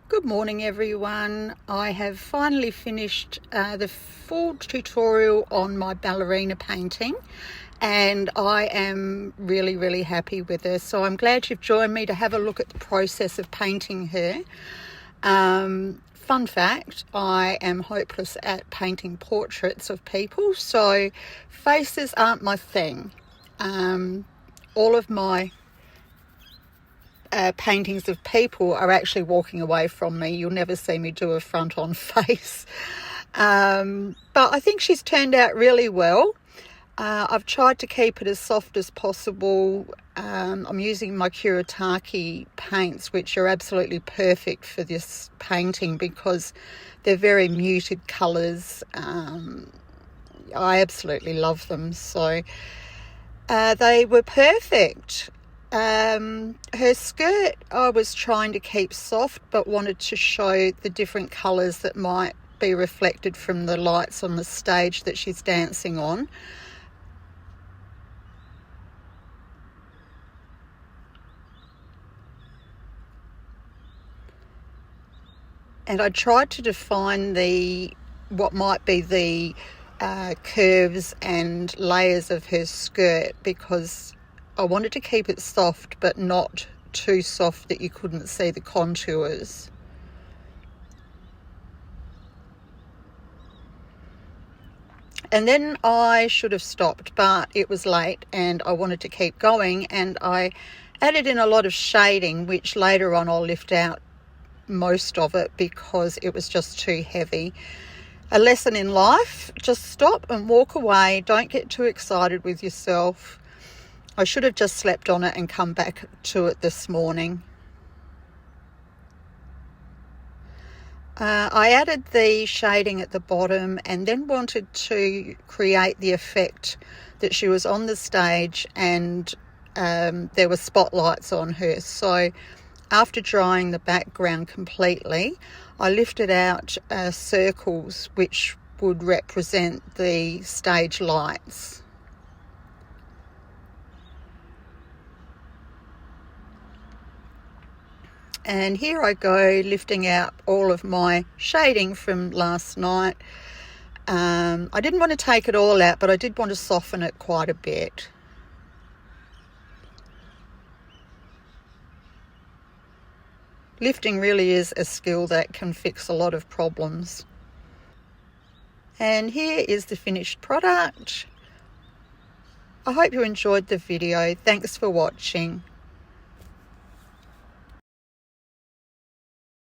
Good morning everyone. I have finally finished the full tutorial on my ballerina painting and I am really happy with her. So I'm glad you've joined me to have a look at the process of painting her. Fun fact, I am hopeless at painting portraits of people, so faces aren't my thing. All of my paintings of people are actually walking away from me. You'll never see me do a front-on face. But I think she's turned out really well. I've tried to keep it as soft as possible. I'm using my Kuretake paints, which are absolutely perfect for this painting because they're very muted colours. I absolutely love them. So they were perfect. Her skirt I was trying to keep soft but wanted to show the different colours that might be reflected from the lights on the stage that she's dancing on. And I tried to define what might be the curves and layers of her skirt because I wanted to keep it soft but not too soft that you couldn't see the contours. And then I should have stopped, but it was late and I wanted to keep going, and I added in a lot of shading, which later on I'll lift out most of it because it was just too heavy. A lesson in life: just stop and walk away. Don't get too excited with yourself. I should have just slept on it and come back to it this morning. I added the shading at the bottom and then wanted to create the effect that she was on the stage and there were spotlights on her. So after drying the background completely, I lifted out circles which would represent the stage lights. And here I go, lifting out all of my shading from last night. I didn't want to take it all out, but I did want to soften it quite a bit. Lifting really is a skill that can fix a lot of problems. And here is the finished product. I hope you enjoyed the video. Thanks for watching.